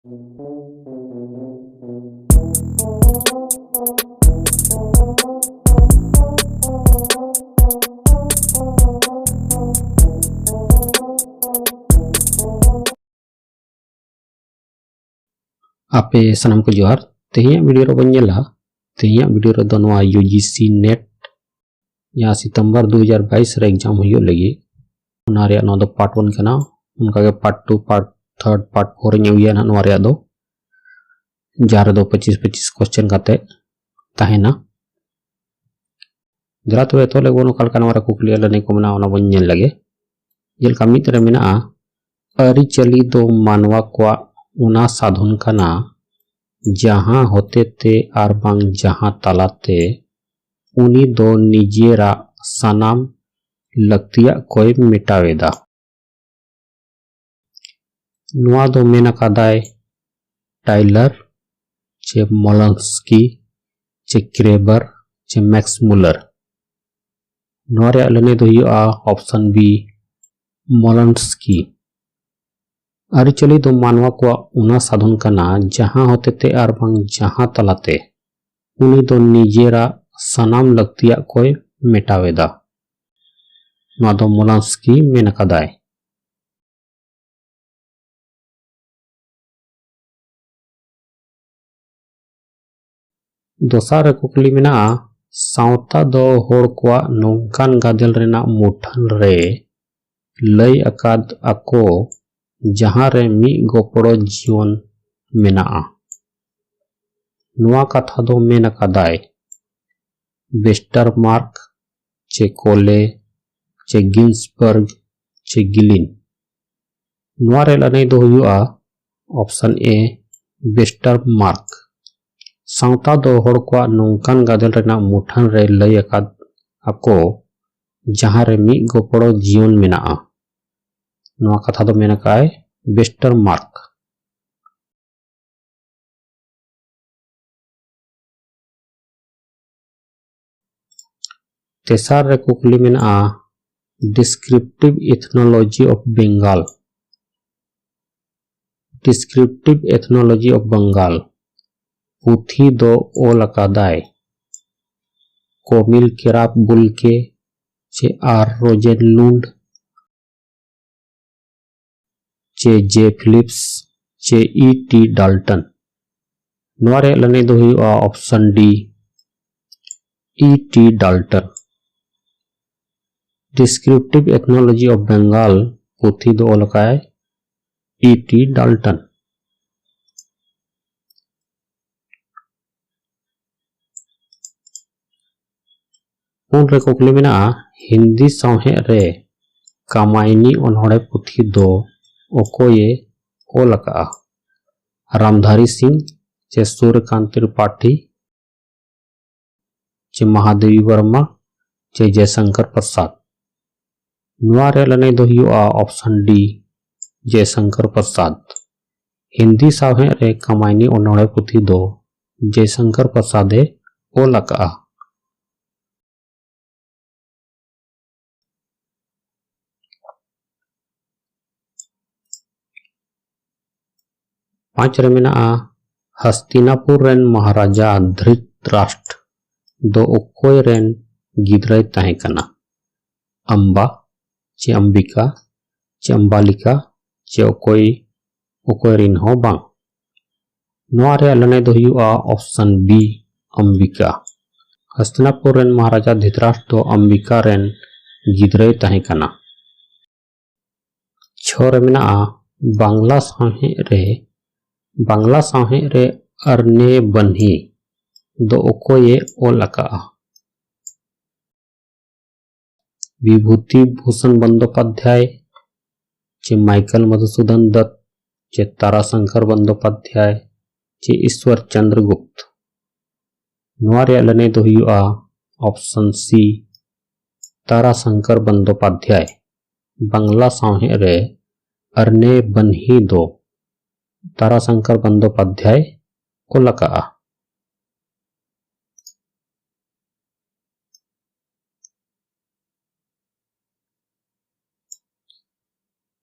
आपे सनम को जोहार तेहिया वीडियो रो बन्नेला तेहिया वीडियो रो दो नवा यूजीसी नेट या सितंबर 2022 रे एग्जाम हुयो लगी उना रे नो दो पार्ट 1 कना उनका के पार्ट 2 पार्ट 3 पार्ट 4 रे हुया ना नवा रे दो जार दो 25 क्वेश्चन काते ताहेना जरा तो तो लेगो नो कल कना वारा कुकली लने को मना ओना बन्नेल लगे जेल कमित रे मेना अरि चली दो मानवा को उना साधन कना जहां होते ते आर बांग जहां तालाते उनी दो निजेरा सनाम लक्तिया कोई मिटावेदा नुआ दो मेना कादाय टाइलर चे मोलंस्की चे क्रेबर चे मैक्स मुलर नुआ रे अलने दो हुआ ऑप्शन बी मोलंस्की अरि चली दो मानवा को उना साधन कना जहां होते ते आर बांग जहां तलाते उनी दो निजेरा सनाम लक्तिया कोई मिटावेदा नुआ दो मोलंस्की मेन कदाय दोसार कुकली मेना सावता दो होड़ को नौकान गादेल रेना मुठन रे लय अकाद अको जहां रे मी गोपड़ो जीवन मेना नुआ कथा दो मेन कदाय वेस्टर मार्क चे कोले चे गिन्सबर्ग चे गिलिन नुआ रे लने दो हुआ ऑप्शन ए वेस्टर मार्क सावता दो होड़ को नौकान गादेल रेना मुठन रे लय अकाद अको जहां रे मी गोपड़ो जीवन मेना नुआ कथा दो मेना काय वेस्टर मार्क तेसार रे कुकली मेना descriptive ethnology of Bengal descriptive ethnology of Bengal पुथी दो ओल अकादाय कोमिल केराप बुलके चे आर रोजेन लुंड चे जे फिलिप्स चे ई टी डाल्टन नुआ रे लने दो हुआ option D E T Dalton descriptive ethnology of Bengal पुथी दो ओलकाय ई टी डाल्टन उन रे कुकली मेना हिंदी सावहे रे कामायनी ओनहड़े पुथी दो ओकोये ओलका रामधारी सिंह चे सूर्यकांत त्रिपाठी चे महादेवी वर्मा चे जयशंकर प्रसाद नुआ रे लने दो हुआ ऑप्शन डी जयशंकर प्रसाद हिंदी सावहे रे कामायनी ओनहड़े पुथी दो जयशंकर प्रसादे ओलका पांच रे मेना हस्तिनापुर रेन महाराजा धृतराष्ट्र दो ओकोय रेन गिदराय ताहे कना अंबा चे अंबिका चे अंबालिका चे ओकोय रिन हो बांग नुआ रे लने दो हुआ ऑप्शन बी अंबिका हस्तिनापुर रेन महाराजा धृतराष्ट्र दो अंबिका रेन गिदराय ताहे कना छो रे मेना बांग्ला साहे रे अरने बन्ही दो ओकोये ओलका विभूति भूषण बंदोपाध्याय चे माइकल मधुसूदन दत्त चे ताराशंकर बंदोपाध्याय चे ईश्वर चंद्र गुप्त नुआ रे लने दो हुआ ऑप्शन सी ताराशंकर बंदोपाध्याय बांग्ला साहे रे अरने बन्ही दो ताराशंकर बंदोपाध्याय ओलका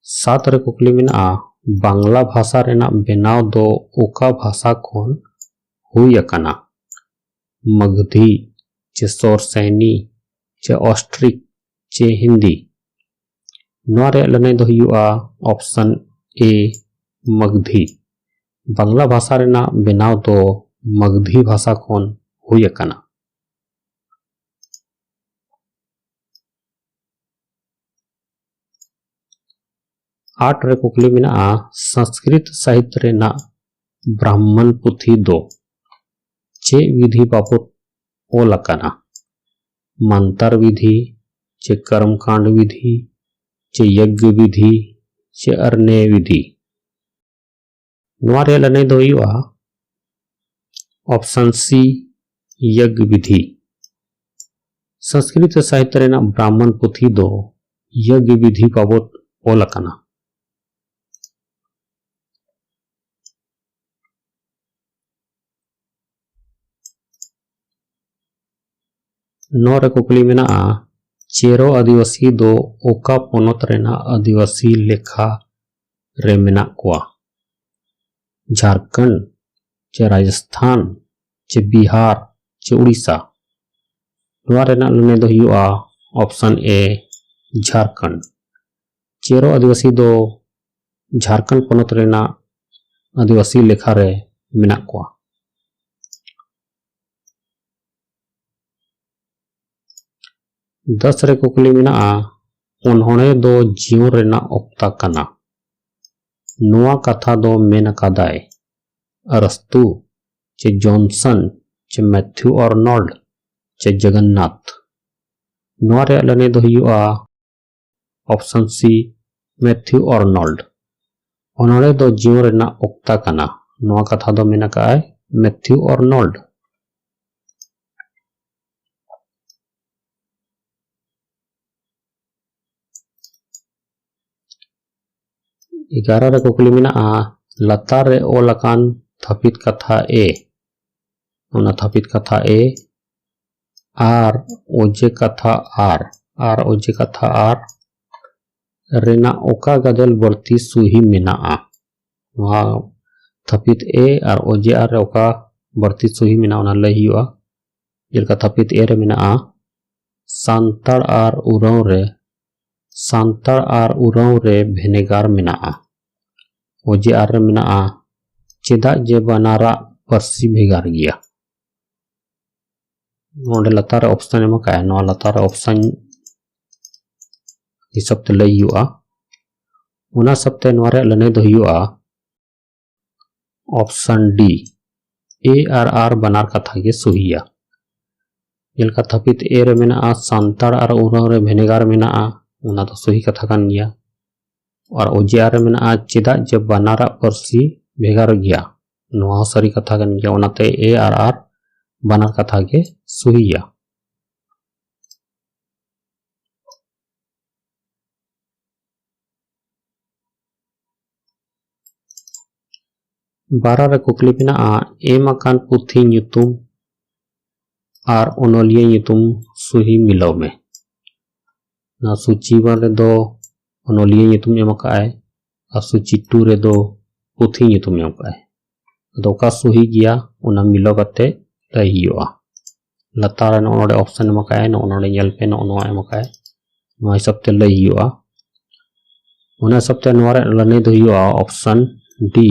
सात रे कुकली मेना बांग्ला भाषा रेना बेनाव दो ओका भाषा खन हुई अकाना? मगधी चे सोरसैनी चे ऑस्ट्रिक चे हिंदी? नोआ रे लने दो हुआ ऑप्शन ए मगधी। बांग्ला भाषा रेना बेनाव दो मगधी भाषा खन हुई अकाना। 8 रे कुकली मेना संस्कृत साहित्य रेना ब्राह्मण पुथी दो चे विधि बाबत ओल अकाना? मंत्र विधि चे कर्मकांड विधि चे यज्ञ विधि चे अर्नेय विधि? नोआ रे लने दो हुआ ऑप्शन सी यज्ञ विधि। संस्कृत साहित्य रेना ब्राह्मण पुथी दो यज्ञ विधि बाबत ओल अकाना। 9 रे कुकली मेना चेरो आदिवासी दो ओका पोनत रेना आदिवासी लेखा रे मेना कोआ? झारखंड चे राजस्थान चे बिहार चे उड़ीसा? नोआ रेना लने दो हुआ ऑप्शन ए झारखंड। चेरो आदिवासी दो झारखंड पोनत रेना आदिवासी लेखा रे मेना कोआ। 10 रे कुकली मेना उन्होंने दो जीवन रेना ऑक्ता कना? नोआ कथा दो मेन कादाय अरस्तु चे जॉनसन चे मैथ्यू आर्नोल्ड चे जगन्नाथ? नोआ रे लने दो हुआ ऑप्शन सी मैथ्यू आर्नोल्ड। उन्होंने दो जीवन रेना ऑक्ता कना? नोआ कथा दो मेन काय मैथ्यू आर्नोल्ड। 11 रे कुकली मेना लतार रे ओल अकान थपित कथा ए ओना थपित कथा ए आर ओजे कथा आर ओजे कथा आर रेना ओका गजल बढ़ती सुही मेना वहाँ थपित ए और ओजे आर ओका बढ़ती सुही मेना ओना लई हुआ जेलका थपित ए रे मेना सांताड़ आर उराव रे भेनेगार मेना ओजे आर रे मेना चेदा जे बनारा परसी भेगार गया? नोडे लतार ऑप्शन एम का नोआ लतार ऑप्शन हिसाब ते लई हुआ उना सबते नोआ रे लने दो हुआ ऑप्शन डी ए आर बनार कथा गे सुहिया। जेलका थपित ए रे मेना सांताड़ आर उराव रे भेनेगार मेना उना तो सही कथा कान गया और ओजे आर मेना चेदा जे बनारा परसी भेगार गया नोआ सरी कथा कान गया उनाते ए आर बनार कथा गे सुहिया। बारह रे कुकली मेना एम अकान पुथी ᱧᱩᱛᱩᱢ आर ओनोलिया ᱧᱩᱛᱩᱢ सुही मिलाव में? ना सूची वाले दो ओनोलिया ᱧᱩᱛᱩᱢ एम काए और सूची 2 रे दो पुथी ᱧᱩᱛᱩᱢ एम काए दोका सुही गया उना मिलाव कते लई हुआ। लतार नोडे ऑप्शन एम काए नोडे ñel पे नोआ एम काए नोआ हिसाब ते लई हुआ उना हिसाब ते नोआ रे लने दो हुआ ऑप्शन डी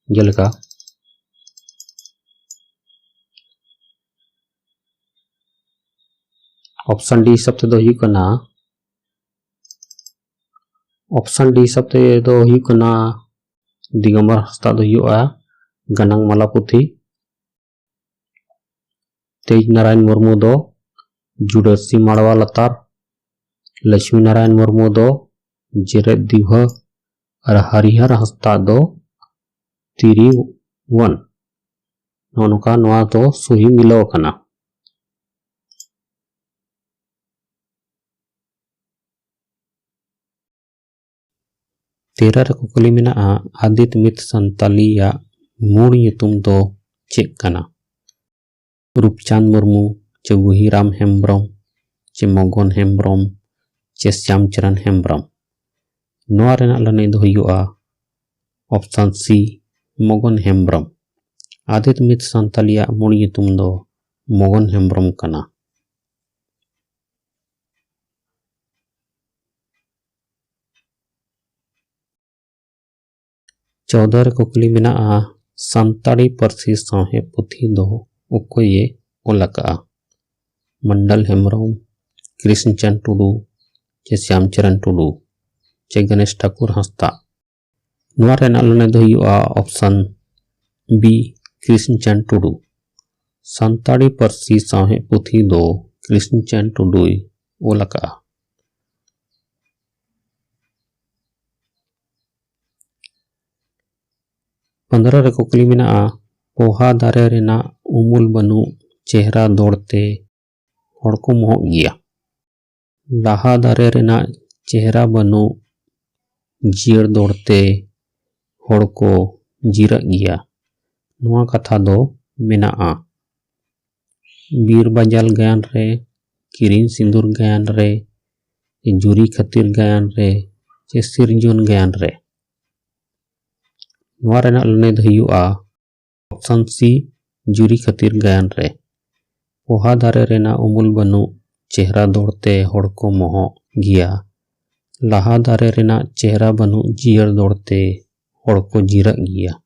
जेलका ऑप्शन डी हिसाब ते दो हुई कना ऑप्शन डी हिसाब ते दो हुई कना दिगंबर हस्ता दो हुआ गनांग माला पुथी। तेज नारायण मुर्मू दो जुड़सी माड़वा लतार। लक्ष्मी नारायण मुर्मू दो जेरेद दिभा और हरिहर हस्ता दो तिरी वन नोका नोआ तो सुही मिलाव कना। 13 रे कुकली मेना आदित मित संताली या मूल ᱧᱩᱛᱩᱢ दो चेक कना? रूपचांद मुर्मू चे गुहीराम हेम्ब्रम चे मगन हेम्ब्रम चे श्यामचरण हेम्ब्रम। नोआ रेना लनई दो हुयुआ ऑप्शन सी मगन हेम्ब्रम। आदित मित सान्तालिया मुड़ nyutum दो मगन हेम्ब्रम कना। चौदह रे कुकली मेनाआ सान्ताड़ी पारसी साहे पुथी दो उकोये ओलका। मंडल हेम्ब्रम, कृष्णचंद टुडू, चे श्यामचरण टुडू, चे गणेश ठाकुर हंसदा। नोआ रेना लने दो हुयुआ ऑप्शन बी कृष्णचंद टुडू। सान्ताड़ी पारसी साहे पुथी दो कृष्णचंद टुडू ओलका। 15 रे कुकली मेनाआ पोहा दारे रेना उमुल बनु चेहरा दौड़ते हड़ को मोहक गिया। लाहा दारे रेना चेहरा बनु जियर दौड़ते हड़ को जिरक गिया। नोआ कथा दो मेनाआ बीर बाजाल गायन रे, किरीन सिंदूर गायन रे, जुरी खतीर गायन रे, चे सिरजोन गायन रे। नोआ रेना लने दो हुयुआ ऑप्शन सी जुरी खतीर गायन रे। पोहा दारे रेना उमुल बनु चेहरा दौड़ते हड़ को मोह गिया। लाहा दारे रेना चेहरा बनु जियर दौड़ते हड़ को जिरक गिया।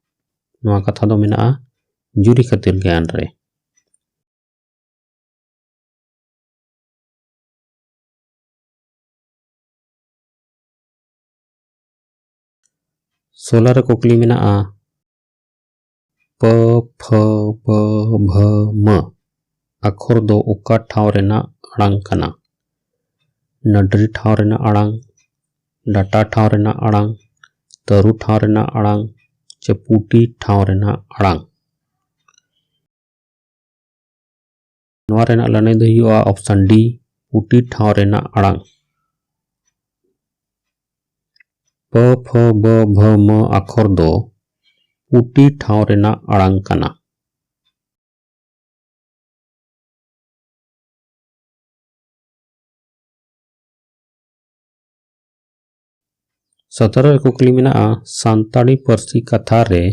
नोआ कथा दो मेनाआ जुरी खतीर गायन रे। 16 रे कुकली मेनाआ प फ ब भ म अक्षर दो उका ठाव रेना अड़ांग कना। नडरी ठाव रेना अड़ांग, डाटा ठाव रेना अड़ांग, तरु ठाव रेना अड़ांग, चे पुटी ठाव रेना अड़ांग। नोआ रेना लने दो हुयुआ ऑप्शन डी पुटी ठाव रेना अड़ांग। प फ ब भ म अक्षर दो पुटी ठाव रेना अड़ांग कना। 17 रे कुकली मेनाआ सान्ताड़ी पारसी कथा रे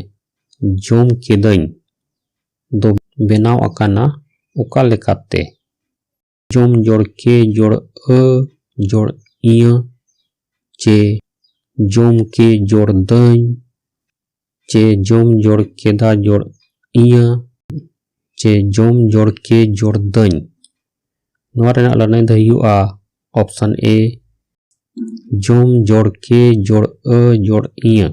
जोम केदई दो बेनाव अकाना उका लेकाते। जोम जोड़ के जोड़ अ जोड़ इय, चे जोम के जोड़ दई, चे जोम जोड़ केदा जोड़ इय, चे जोम जोड़ के जोड़ दई। नोआ रेना लने दो हुयुआ ऑप्शन ए जोम जोड़ के जोड़ अ जोड़ इय।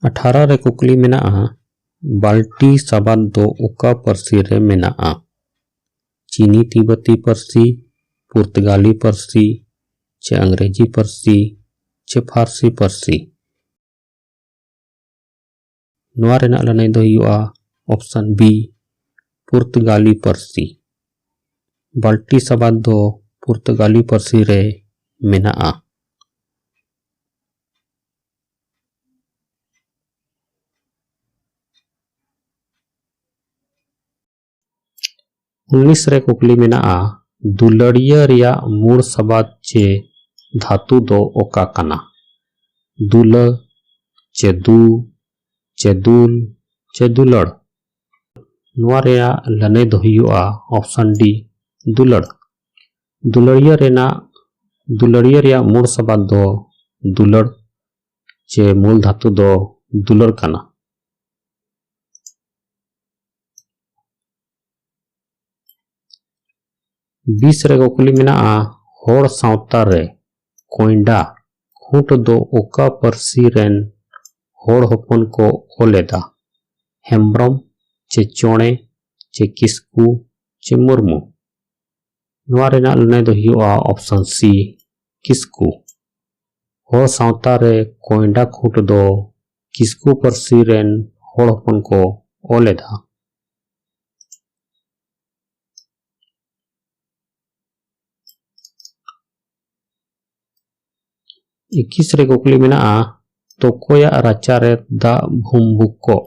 18 रे कुकली मेनाआ बाल्टी साबाद दो उका पारसी रे मेनाआ। चीनी तिब्बती पारसी, पुर्तगाली पारसी, चे अंग्रेजी पारसी, चे फारसी पारसी। नोआ रेना लने दो हुयुआ ऑप्शन बी पुर्तगाली पारसी। बाल्टी साबाद दो पुर्तगाली पारसी रे मेनाआ। 19 रे कुकली मेनाआ दुलड़िया रिया मूल सबाद चे धातु दो ओका कना। दुल, चे दू, चे दुल, चे दुलड़। नोआ रेया लने दो हुयुआ ऑप्शन डी दुलड़। दुलड़िया रिया मूल सबाद दो दुलड़, चे मूल धातु दो दुलड़ कना। 20 रे कुकली मेनाआ होड़ सावता रे कोइंडा खूंट दो ओका पारसी रेन होड़ होपन को ओलेदा। हेम्ब्रम, चे चोणे, चे किस्कू, चे मुर्मू। नोआ रेना लने दो हुयुआ ऑप्शन सी किस्कू। होड़ सावता रे कोइंडा खूंट दो किस्कू पारसी रेन होड़ होपन को ओलेदा। 21 रे कुकली मेनाआ तोकोया राचा रे दा भुमबुको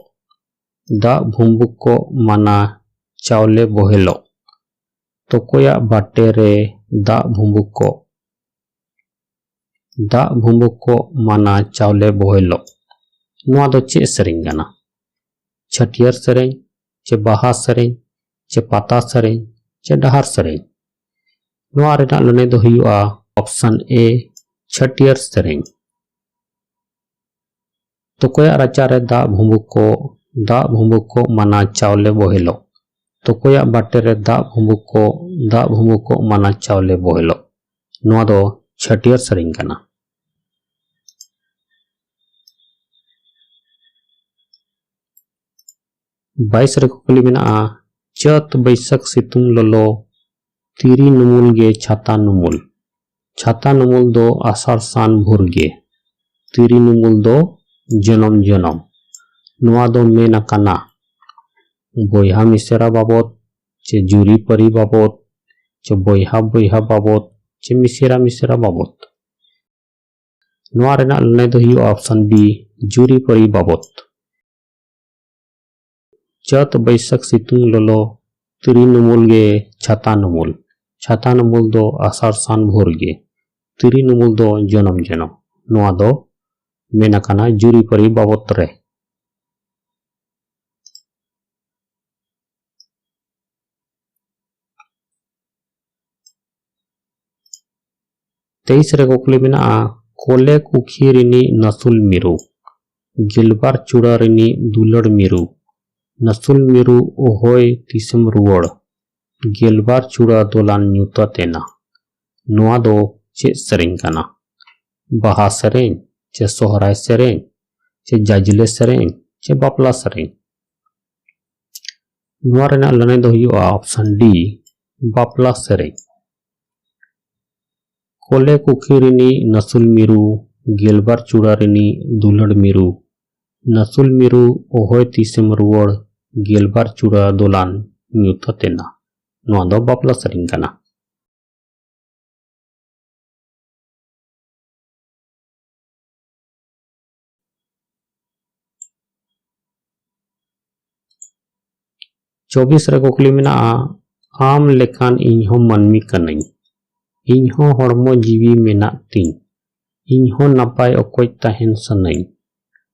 दाग भुम्बुक को माना चावले बोहेलो। तोकोया बाटे रे दाग भुम्बुक को माना चावले बोहेलो। नोआ दो चे सेरें गाना? छटियर सेरें चे बाहा सेरें चे पाता सेरें चे डहार सेरें? नोआ रेना लने दो हुआ ऑप्शन ए छटियर सेरें। तोकोया राचा रे दाग भुम्बुक को माना चावले बोहेलो। तोकोया बाटे रे दाग भुम्बुक को माना चावले बोहेलो। नोआ दो छटियर सेरें गाना। 22 रे कुकली मेना चत बैसाख सितुंग लोलो तिरी नुमुल गे छाता नुमुल दो आषाढ़ सान भुर गे तिरी नुमुल दो जनम नोआ दो मेना काना बोयहा मिसेरा बाबत चे जुरी परी बाबत चे बोयहा बाबत चे मिसेरा बाबत। नोआ रेना लने दो हुआ ऑप्शन बी जुरी परी बाबत। चत बैसाख सितुंग लोलो तिरी नुमुल गे छाता नुमुल दो आषाढ़ सान भोर गे तिरी नुमुल दो जनम नोआ दो मेना काना जुरी परी बाबत रे। तेईस रे कुकली मेना कोले कुखी रिनी नसुल मिरु गिलबार चूड़ा रिनी दुलड़ मिरु नसुल मिरु ओहोय तिसम रुवड़ गेलबार चूड़ा दोलान न्यूता तेना। नोआ दो चे सेरें गाना? बाहा सेरें चे सोहराय सेरें चे जाजले सेरें चे बापला सेरें? नोआ रेना लने दो हुआ ऑप्शन डी बापला सेरें। कोले कुखी रिनी नसुल मिरु गेलबार चूड़ा रिनी दुलड़ मिरु नसुल मिरु ओहोय तिसम रुवड़ गेलबार चूड़ा दोलान न्यूता तेना। नोआ दो बापला सेरें गाना। 24 रे कुकली मेना आम लेखान इन्हों मानमी कनाई इन्हों हड़मो जीवी मेना तीन इन्हों नापाय अकोय ताहेन सनाई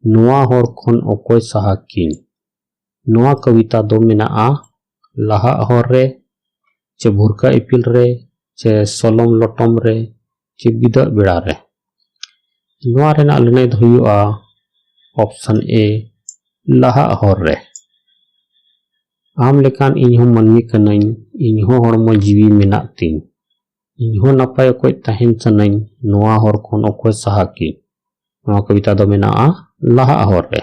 नोआ हर खन अकोय साहा किन। नोआ कविता दो मेना लाहा हर रे चे भुरका इपिल रे चे सोलम लटम रे चे बिदा बेड़ा रे? नोआ रेना लने दो हुआ ऑप्शन ए लाहा हर रे। आम लेकान इन्हों मानमी कनाई इन्हों हड़मो जीवी मेना तीन इन्हों नापाय अकोय ताहेन सनाई नोआ हर खन अकोय साहा किन। नोआ कविता दो मेना लाहा हर रे।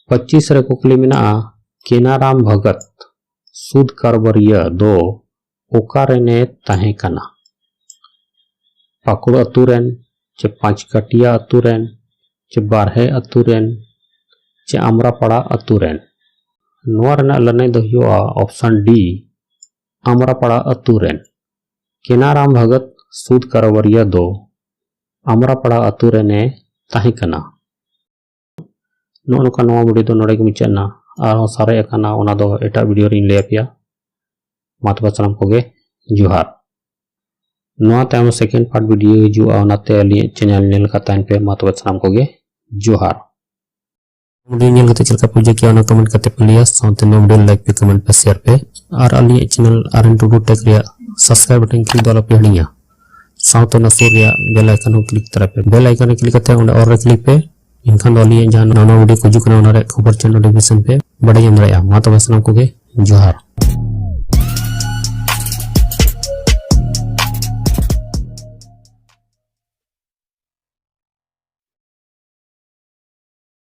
25 रे कुकली मेना केनाराम भगत सुद कारबरिया दो ओकारेने ताहे काना? पाकुड़ अतुरेन चे पांचकटिया अतुरेन चे बारहे अतुरेन चे आमरापाड़ा अतुरेन? नोआ रेना लने दो हुआ ऑप्शन डी आमरापाड़ा अतुरेन। केनाराम भगत सुद कारबरिया दो आमरापाड़ा अतुरेने ताहे काना। नोका नोआ वीडियो दो नोडे मुचादना और सारे एकाना ओना दो एटा वीडियो रिन ले पिया मा तबे सानाम कोगे जोहार। नोआ तायम सेकेंड पार्ट वीडियो हिजुआ ओनाते अली चैनल नेल कातान पे मा तबे सानाम कोगे जोहार। वीडियो नेल कते चलका पूजा किया ओना कमेंट कते प्लिया साउंड नो वीडियो लाइक पे कमेंट पे शेयर पे और अली चैनल RN2 टेक रिया सब्सक्राइब बटन क्लिक दोला पे हणिया साउंड ना सुर रिया बेल आइकन को क्लिक तरह पे बेल आइकन क्लिक करते हैं और क्लिक पे इनखान वाली जहां नवा वीडियो को जुकना खबर चैनल नोटिफिकेशन पे बड़े जम रहा मा तबे सानाम कोगे जोहार।